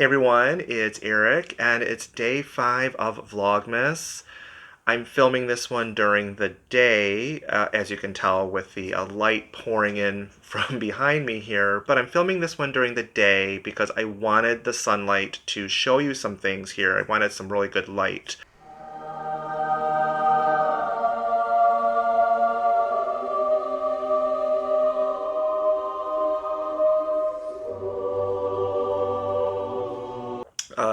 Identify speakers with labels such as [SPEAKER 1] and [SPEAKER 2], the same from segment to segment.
[SPEAKER 1] Hey everyone, it's Eric, and it's day 5 of Vlogmas. I'm filming this one during the day, as you can tell with the light pouring in from behind me here, but I'm filming this one during the day because I wanted the sunlight to show you some things here. I wanted some really good light.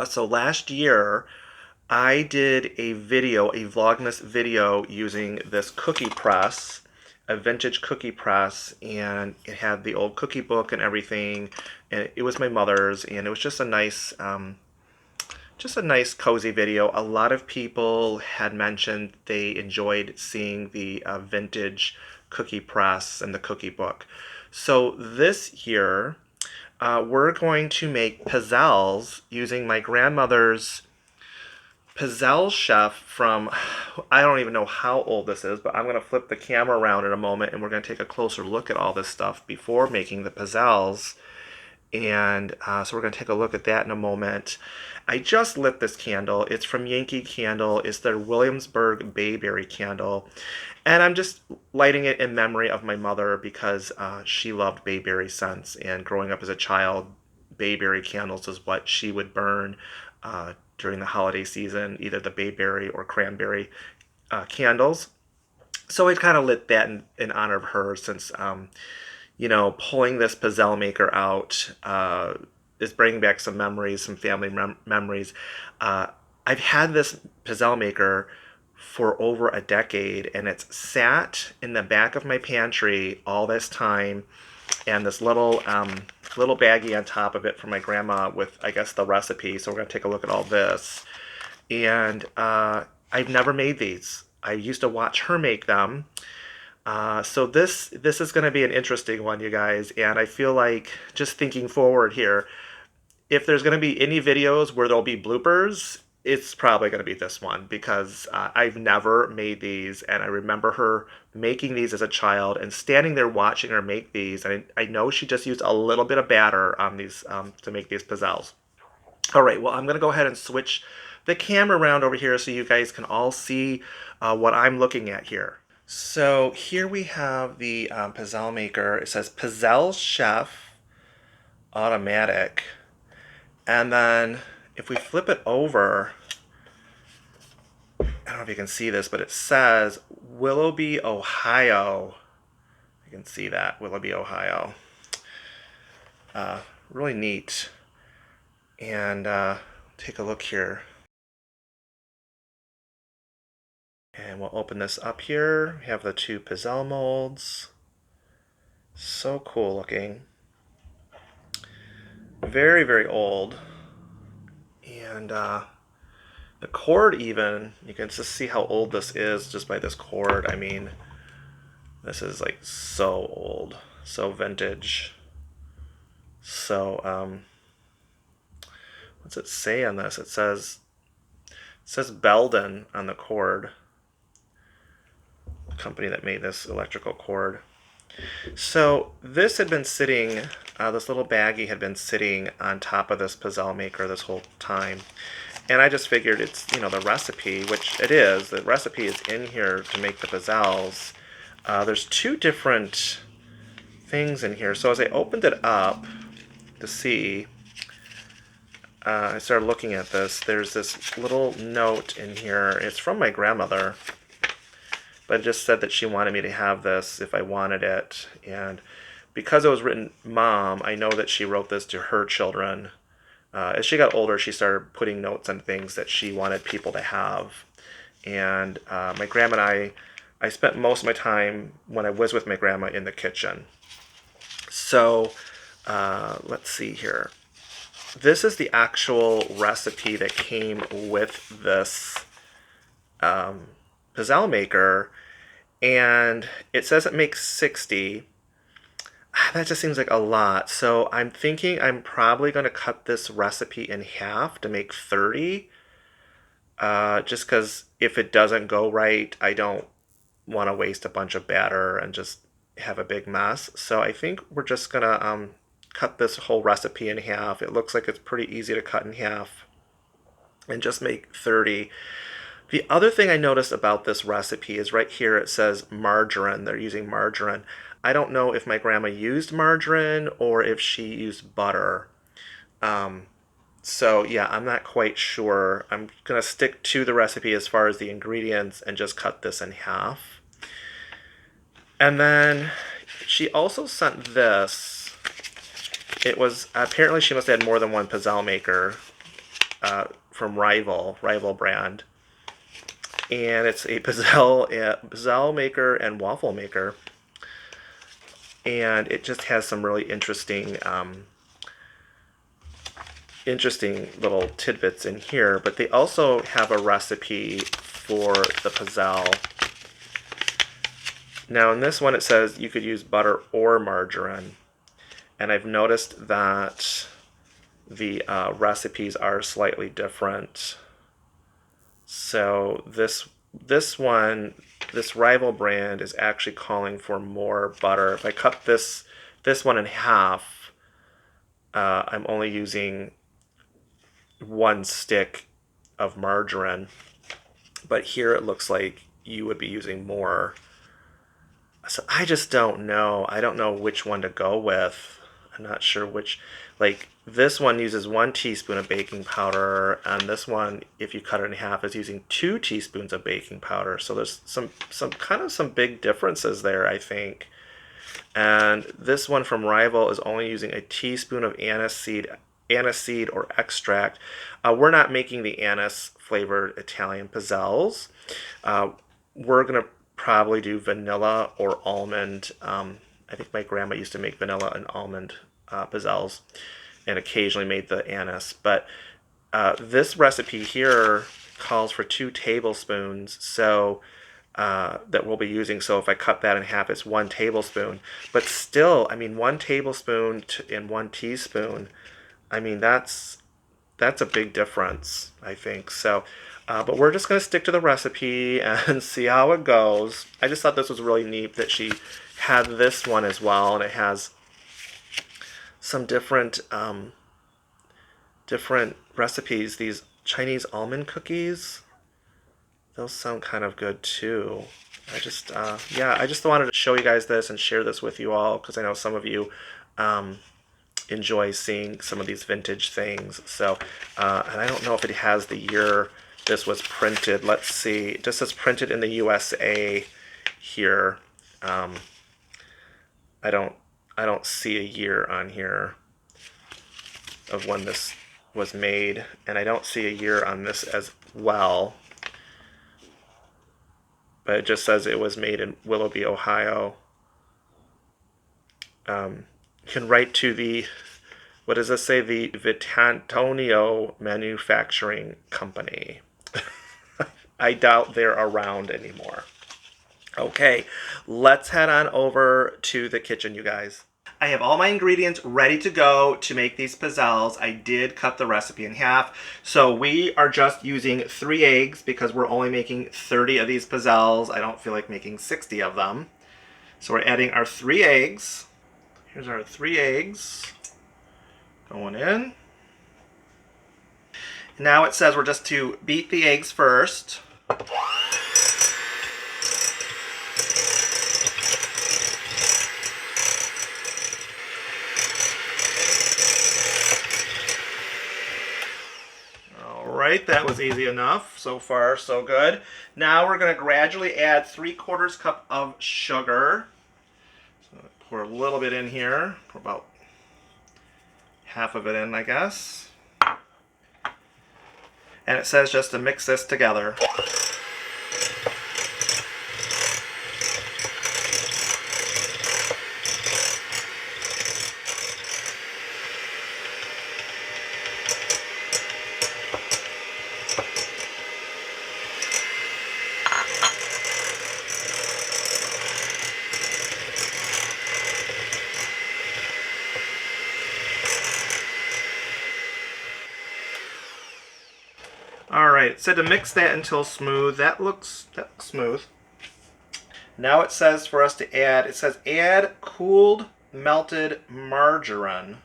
[SPEAKER 1] So last year, I did a video, a Vlogmas video using this cookie press, a vintage cookie press, and it had the old cookie book and everything, and it was my mother's, and it was just a nice cozy video. A lot of people had mentioned they enjoyed seeing the vintage cookie press and the cookie book. So this year, we're going to make pizzelles using my grandmother's Pizzelle chef from, I don't even know how old this is, but I'm going to flip the camera around in a moment and we're going to take a closer look at all this stuff before making the pizzelles. And so we're going to take a look at that in a moment. I just lit this candle. It's from Yankee Candle. It's their Williamsburg Bayberry candle. And I'm just lighting it in memory of my mother because she loved bayberry scents. And growing up as a child, bayberry candles is what she would burn during the holiday season, either the bayberry or cranberry candles. So I kind of lit that in honor of her since pulling this Pizzelle maker out is bringing back some memories, some family memories. I've had this Pizzelle maker for over a decade, and it's sat in the back of my pantry all this time, and this little baggie on top of it from my grandma with, I guess, the recipe. So we're going to take a look at all this. And I've never made these. I used to watch her make them. So this is going to be an interesting one, you guys, and I feel like just thinking forward here, if there's going to be any videos where there'll be bloopers, it's probably going to be this one because I've never made these, and I remember her making these as a child and standing there watching her make these, and I know she just used a little bit of batter on these to make these pizzelles. All right, well, I'm going to go ahead and switch the camera around over here so you guys can all see what I'm looking at here. So here we have the Pizzelle maker. It says Pizzelle Chef Automatic. And then if we flip it over, I don't know if you can see this, but it says Willoughby, Ohio. You can see that, Willoughby, Ohio. Really neat. And take a look here. And we'll open this up here. We have the two Pizzelle molds. So cool looking. Very, very old. And the cord even, you can just see how old this is just by this cord. I mean, this is like so old, so vintage. So, what's it say on this? It says Belden on the cord. The company that made this electrical cord. So this had been sitting, this little baggie had been sitting on top of this Pizzelle maker this whole time. And I just figured it's, the recipe, which it is. The recipe is in here to make the pizzelles. There's two different things in here. So as I opened it up to see, I started looking at this. There's this little note in here. It's from my grandmother. But it just said that she wanted me to have this if I wanted it. And because it was written Mom, I know that she wrote this to her children. As she got older, she started putting notes on things that she wanted people to have. And my grandma and I spent most of my time when I was with my grandma in the kitchen. So let's see here. This is the actual recipe that came with this Pizzelle maker, and it says it makes 60. That just seems like a lot. So I'm thinking I'm probably going to cut this recipe in half to make 30. Just because if it doesn't go right, I don't want to waste a bunch of batter and just have a big mess. So I think we're just going to cut this whole recipe in half. It looks like it's pretty easy to cut in half and just make 30. The other thing I noticed about this recipe is right here it says margarine. They're using margarine. I don't know if my grandma used margarine or if she used butter. So yeah, I'm not quite sure. I'm gonna stick to the recipe as far as the ingredients and just cut this in half. And then she also sent this. It was, apparently she must have had more than one Pizzelle maker from Rival brand. And it's a Pizzelle maker and waffle maker. And it just has some really interesting little tidbits in here. But they also have a recipe for the Pizzelle. Now in this one it says you could use butter or margarine. And I've noticed that the recipes are slightly different. So this Rival brand is actually calling for more butter. If I cut this one in half, I'm only using 1 stick of margarine. But here it looks like you would be using more. So I just don't know. I don't know which one to go with. I'm not sure which, like this one uses 1 teaspoon of baking powder, and this one, if you cut it in half, is using 2 teaspoons of baking powder. So there's some big differences there, I think. And this one from Rival is only using a teaspoon of anise seed or extract. We're not making the anise flavored Italian pizzelles. We're gonna probably do vanilla or almond. I think my grandma used to make vanilla and almond pizzelles, and occasionally made the anise. But this recipe here calls for 2 tablespoons, so that we'll be using. So if I cut that in half, it's 1 tablespoon. But still, I mean, 1 tablespoon and 1 teaspoon. I mean, that's a big difference, I think. So, but we're just going to stick to the recipe and see how it goes. I just thought this was really neat that she had this one as well, and it has some different recipes. These Chinese almond cookies, those sound kind of good too. I just wanted to show you guys this and share this with you all, because I know some of you enjoy seeing some of these vintage things. So, and I don't know if it has the year this was printed. Let's see. It just says printed in the USA here. I don't see a year on here of when this was made, and I don't see a year on this as well. But it just says it was made in Willoughby, Ohio. You can write to the, what does this say? The Vitantonio Manufacturing Company. I doubt they're around anymore. Okay, let's head on over to the kitchen, you guys. I have all my ingredients ready to go to make these pizzelles. I did cut the recipe in half. So we are just using 3 eggs because we're only making 30 of these pizzelles. I don't feel like making 60 of them. So we're adding our 3 eggs. Here's our 3 eggs going in. Now it says we're just to beat the eggs first. Alright, that was easy enough. So far, so good. Now we're going to gradually add 3/4 cup of sugar. So pour a little bit in here. Pour about half of it in, I guess. And it says just to mix this together. Alright, it said to mix that until smooth. That looks smooth. Now it says for us to add, it says add cooled melted margarine.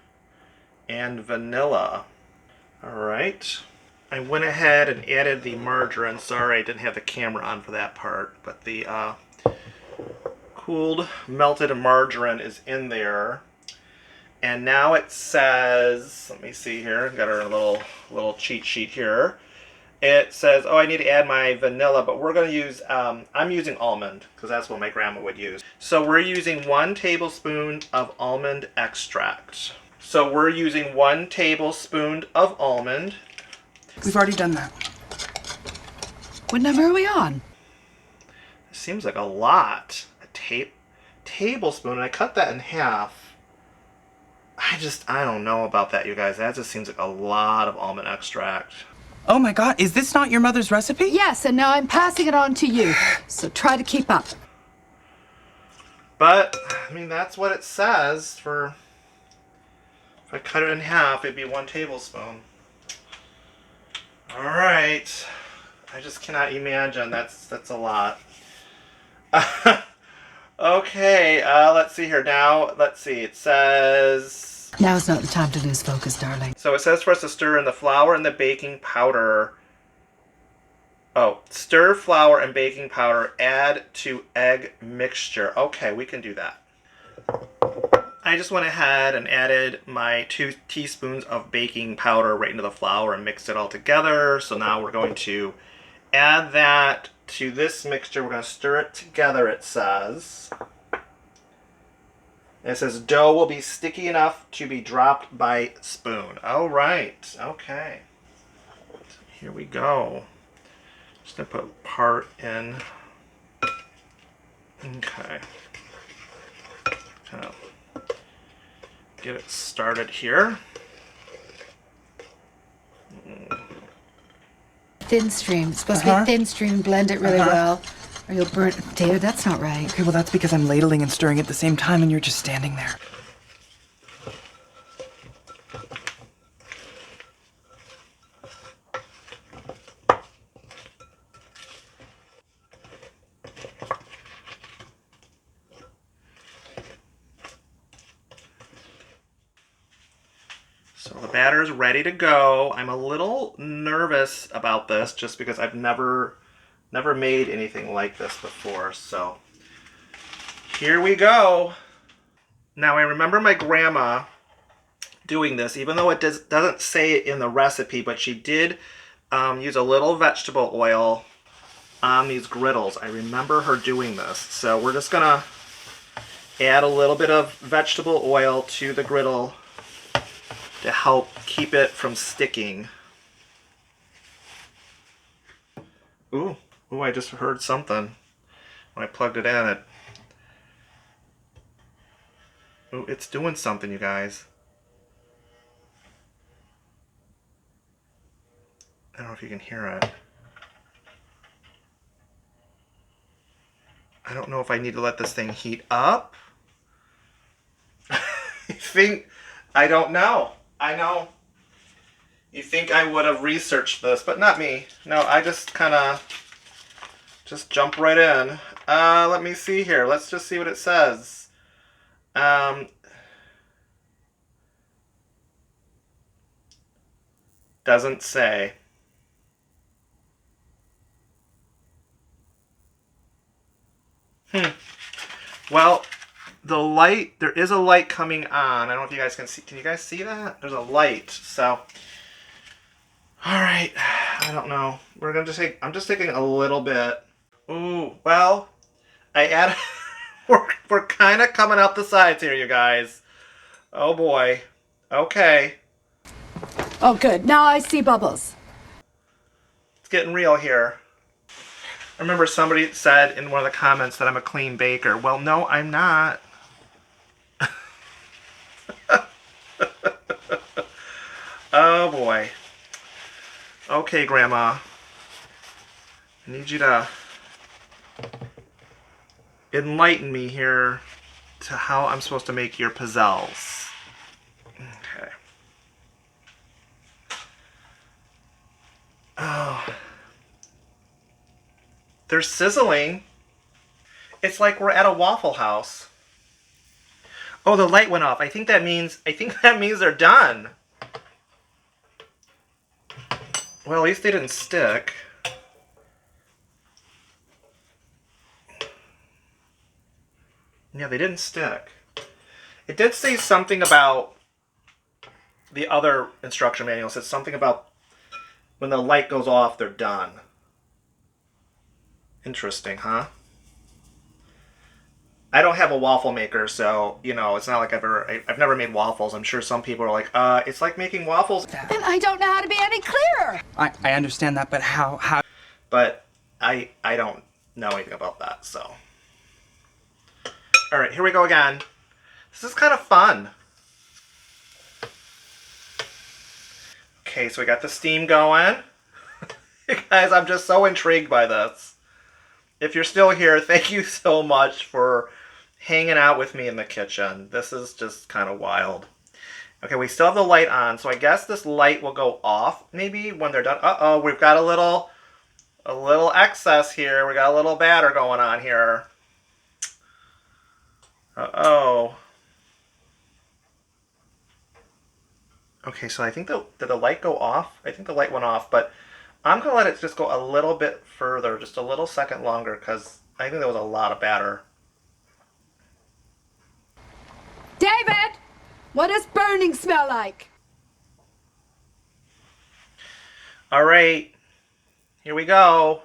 [SPEAKER 1] and vanilla. All right. I went ahead and added the margarine. Sorry, I didn't have the camera on for that part, but the cooled melted margarine is in there. And now it says, let me see here, got our little cheat sheet here. It says, oh, I need to add my vanilla, but we're going to use, I'm using almond, because that's what my grandma would use. So we're using 1 tablespoon of almond extract. So we're using 1 tablespoon of almond.
[SPEAKER 2] We've already done that.
[SPEAKER 3] What number are we on?
[SPEAKER 1] It seems like a lot. A tablespoon, and I cut that in half. I don't know about that, you guys. That just seems like a lot of almond extract.
[SPEAKER 2] Oh my God, is this not your mother's recipe?
[SPEAKER 3] Yes, and now I'm passing it on to you. So try to keep up.
[SPEAKER 1] But, I mean, that's what it says for... If I cut it in half, it'd be 1 tablespoon. Alright. I just cannot imagine. That's a lot. Okay, let's see here. Now, let's see. It says...
[SPEAKER 3] Now is not the time to lose focus, darling.
[SPEAKER 1] So it says for us to stir in the flour and the baking powder. Oh, stir flour and baking powder. Add to egg mixture. Okay, we can do that. I just went ahead and added my 2 teaspoons of baking powder right into the flour and mixed it all together. So now we're going to add that to this mixture. We're going to stir it together, it says. And it says dough will be sticky enough to be dropped by spoon. All right. Okay. Here we go. Just going to put part in. Okay. Kind of get it started here.
[SPEAKER 3] Thin stream. It's supposed to be thin stream. Blend it really well, or you'll burn it. David, that's not right.
[SPEAKER 2] Okay, well that's because I'm ladling and stirring at the same time and you're just standing there.
[SPEAKER 1] So the batter is ready to go. I'm a little nervous about this just because I've never made anything like this before. So here we go. Now I remember my grandma doing this, even though it doesn't say it in the recipe, but she did use a little vegetable oil on these griddles. I remember her doing this. So we're just gonna add a little bit of vegetable oil to the griddle to help keep it from sticking. Ooh, I just heard something when I plugged it in. Ooh, it's doing something, you guys. I don't know if you can hear it. I don't know if I need to let this thing heat up. I don't know. I know. You think I would have researched this, but not me. No, I just kind of jump right in. Let me see here. Let's just see what it says. Doesn't say. Well, the light, there is a light coming on. I don't know if you guys can see. Can you guys see that? There's a light. So, all right. I don't know. We're going to take, I'm just taking a little bit. Ooh, well, I added, we're kind of coming out the sides here, you guys. Oh boy. Okay.
[SPEAKER 3] Oh, good. Now I see bubbles.
[SPEAKER 1] It's getting real here. I remember somebody said in one of the comments that I'm a clean baker. Well, no, I'm not. Oh boy. Okay, Grandma. I need you to enlighten me here to how I'm supposed to make your pizzelles. Okay. Oh. They're sizzling. It's like we're at a Waffle House. Oh, the light went off. I think that means they're done. Well, at least they didn't stick. Yeah, they didn't stick. It did say something about the other instruction manual. It said something about when the light goes off, they're done. Interesting, huh? I don't have a waffle maker, so, you know, it's not like I've never made waffles. I'm sure some people are like, it's like making waffles.
[SPEAKER 3] And I don't know how to be any clearer.
[SPEAKER 2] I understand that, but how?
[SPEAKER 1] But I don't know anything about that, so. All right, here we go again. This is kind of fun. Okay, so we got the steam going. Guys, I'm just so intrigued by this. If you're still here, thank you so much for hanging out with me in the kitchen. This is just kind of wild. Okay, we still have the light on, so I guess this light will go off maybe when they're done. Uh-oh, we've got a little excess here. We got a little batter going on here. Uh-oh. Okay, so I think did the light go off? I think the light went off, but I'm going to let it just go a little bit further, just a little second longer, because I think there was a lot of batter.
[SPEAKER 3] David, what does burning smell like?
[SPEAKER 1] All right, here we go.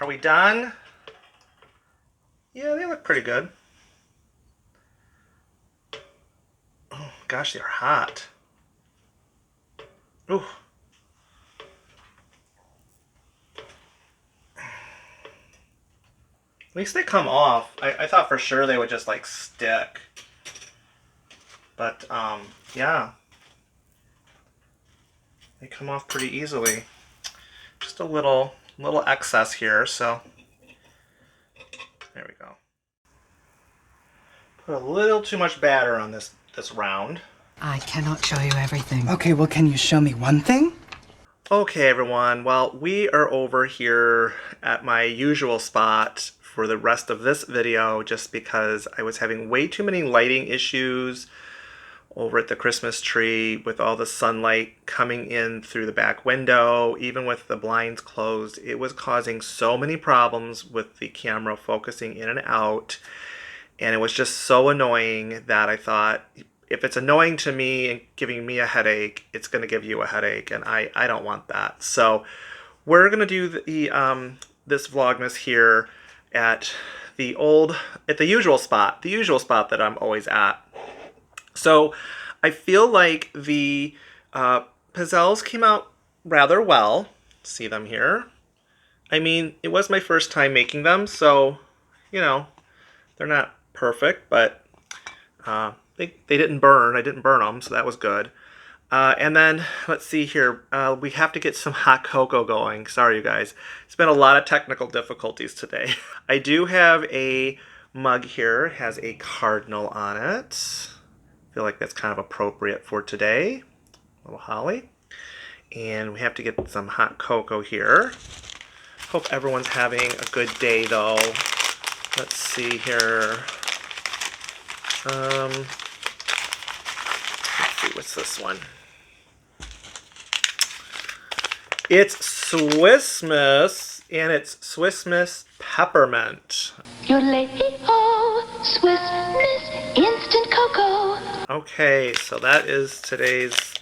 [SPEAKER 1] Are we done? Yeah, they look pretty good. Oh, gosh, they're hot. Ooh. At least they come off. I thought for sure they would just like stick. But yeah. They come off pretty easily. Just a little excess here, so there we go. Put a little too much batter on this round.
[SPEAKER 3] I cannot show you everything.
[SPEAKER 2] Okay, well, can you show me one thing?
[SPEAKER 1] Okay, everyone. Well, we are over here at my usual spot for the rest of this video just because I was having way too many lighting issues over at the Christmas tree with all the sunlight coming in through the back window. Even with the blinds closed, it was causing so many problems with the camera focusing in and out. And it was just so annoying that I thought, if it's annoying to me and giving me a headache, it's going to give you a headache, and I don't want that. So we're going to do this Vlogmas here at the usual spot that I'm always at. So I feel like the Pizzelles came out rather well. See them here. I mean, it was my first time making them, so, you know, they're not perfect, but they didn't burn. I didn't burn them, so that was good. And then, let's see here. We have to get some hot cocoa going. Sorry, you guys. It's been a lot of technical difficulties today. I do have a mug here. It has a cardinal on it. I feel like that's kind of appropriate for today. A little holly. And we have to get some hot cocoa here. Hope everyone's having a good day, though. Let's see here. Let's see, what's this one? It's Swiss Miss, and it's Swiss Miss Peppermint.
[SPEAKER 4] Yodelay-hee-ho, Swiss Miss Instant Cocoa.
[SPEAKER 1] Okay, so that is today's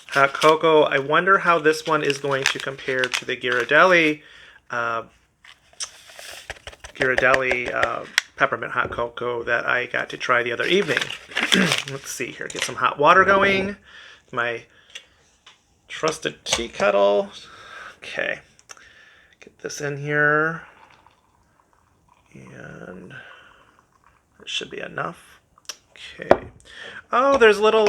[SPEAKER 1] hot cocoa. I wonder how this one is going to compare to the Ghirardelli peppermint hot cocoa that I got to try the other evening. Let's see here. Get some hot water going. My trusted tea kettle. Okay. Get this in here. And it should be enough. Okay. Oh, there's little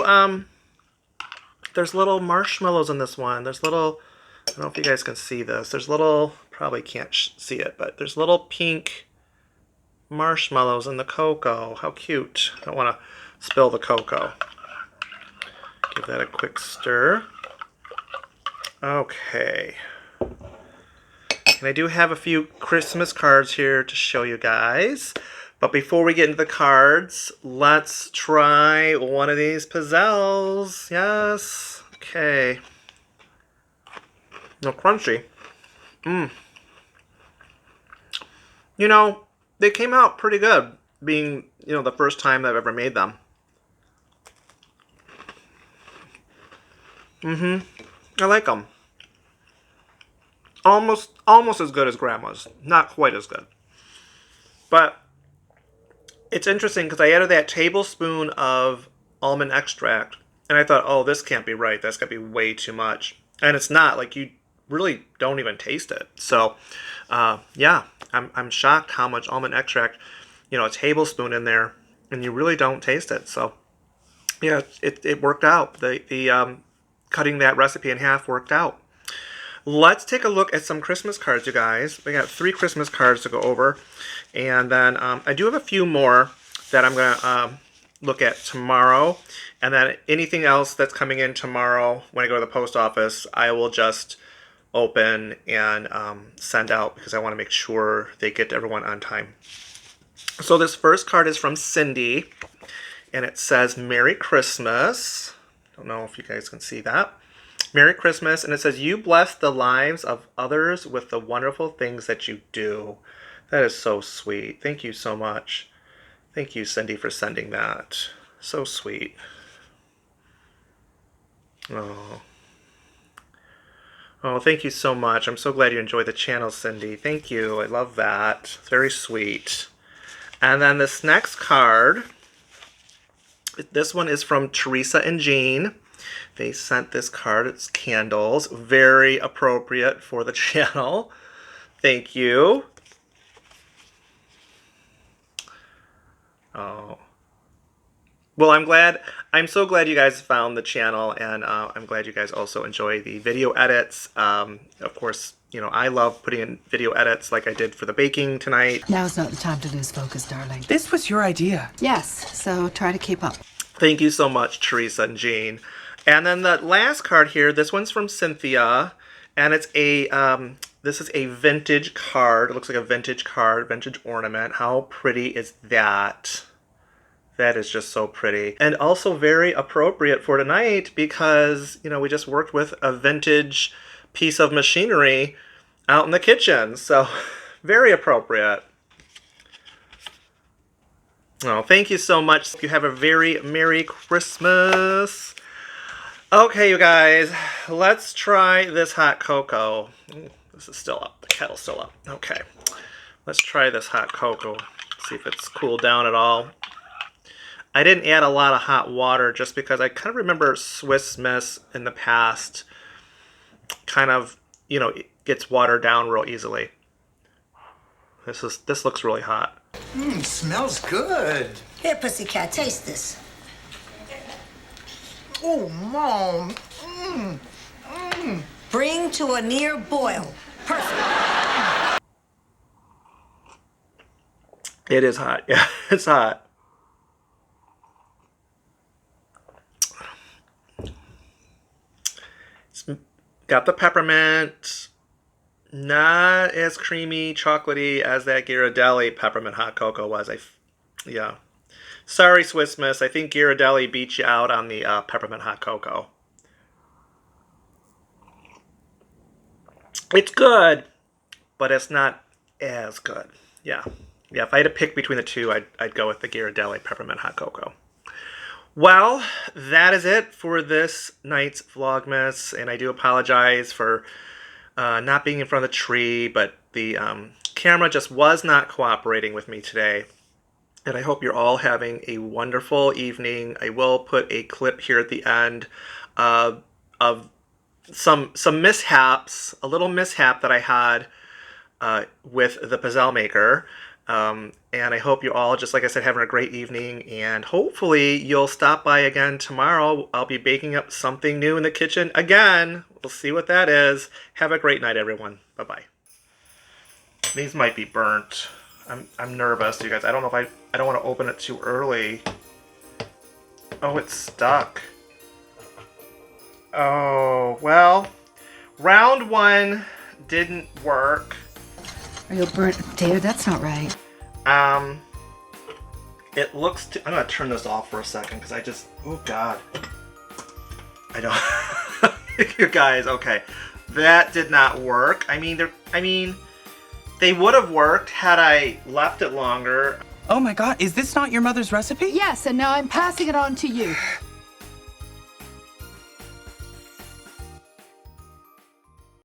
[SPEAKER 1] marshmallows in this one. There's little, I don't know if you guys can see this. There's little, probably can't see it, but there's little pink marshmallows in the cocoa. How cute. I don't want to spill the cocoa. Give that a quick stir. Okay. And I do have a few Christmas cards here to show you guys. But before we get into the cards, let's try one of these Pizzelles. Yes. Okay. No, crunchy. You know, they came out pretty good, being, you know, the first time I've ever made them. I like them. Almost as good as Grandma's. Not quite as good. But it's interesting because I added that tablespoon of almond extract, and I thought, oh, this can't be right. That's got to be way too much. And it's not. Like, you really don't even taste it. So, yeah, I'm shocked how much almond extract, you know, a tablespoon in there, and you really don't taste it. So, yeah, it worked out. The cutting that recipe in half worked out. Let's take a look at some Christmas cards, you guys. We got 3 Christmas cards to go over. And then I do have a few more that I'm going to look at tomorrow. And then anything else that's coming in tomorrow when I go to the post office, I will just open and send out because I want to make sure they get to everyone on time. So this first card is from Cindy. And it says, Merry Christmas. Don't know if you guys can see that. Merry Christmas, and it says, you bless the lives of others with the wonderful things that you do. That is so sweet. Thank you so much. Thank you, Cindy, for sending that. So sweet. Oh. Oh, thank you so much. I'm so glad you enjoyed the channel, Cindy. Thank you. I love that. It's very sweet. And then this next card, this one is from Teresa and Jean. They sent this card. It's candles. Very appropriate for the channel. Thank you. Oh. Well, I'm so glad you guys found the channel, and I'm glad you guys also enjoy the video edits. Of course, you know, I love putting in video edits like I did for the baking tonight.
[SPEAKER 3] Now's not the time to lose focus, darling.
[SPEAKER 2] This was your idea.
[SPEAKER 3] Yes, so try to keep up.
[SPEAKER 1] Thank you so much, Teresa and Jean. And then the last card here, this one's from Cynthia, and it's a, this is a vintage card. It looks like a vintage card, vintage ornament. How pretty is that? That is just so pretty. And also very appropriate for tonight because, you know, we just worked with a vintage piece of machinery out in the kitchen. So, very appropriate. Oh, thank you so much. You have a very Merry Christmas. Okay, you guys, let's try this hot cocoa. Ooh, this is still up. The kettle's still up. Okay, let's try this hot cocoa. See if it's cooled down at all. I didn't add a lot of hot water just because I kind of remember Swiss Miss in the past kind of, you know, it gets watered down real easily. This looks really hot.
[SPEAKER 5] Smells good.
[SPEAKER 6] Here, pussycat, taste this.
[SPEAKER 5] Oh, Mom.
[SPEAKER 6] Bring to a near boil. Perfect.
[SPEAKER 1] It is hot. Yeah, it's hot. It's got the peppermint. Not as creamy, chocolatey as that Ghirardelli peppermint hot cocoa was. Yeah. Sorry, Swiss Miss. I think Ghirardelli beat you out on the peppermint hot cocoa. It's good, but it's not as good. Yeah. Yeah, if I had to pick between the two, I'd go with the Ghirardelli peppermint hot cocoa. Well, that is it for this night's Vlogmas, and I do apologize for not being in front of the tree, but the camera just was not cooperating with me today. And I hope you're all having a wonderful evening. I will put a clip here at the end of some mishaps, a little mishap that I had with the Pizzelle maker. And I hope you all, just like I said, having a great evening. And hopefully you'll stop by again tomorrow. I'll be baking up something new in the kitchen again. We'll see what that is. Have a great night, everyone. Bye-bye. These might be burnt. I'm nervous, you guys. I don't know if I don't want to open it too early. Oh, it's stuck. Oh, well, round 1 didn't work.
[SPEAKER 3] Are you burnt? David, that's not right.
[SPEAKER 1] It looks I'm gonna turn this off for a second because oh God. I don't, you guys, okay. That did not work. I mean, they would have worked had I left it longer.
[SPEAKER 2] Oh my God, is this not your mother's recipe?
[SPEAKER 3] Yes, and now I'm passing it on to you.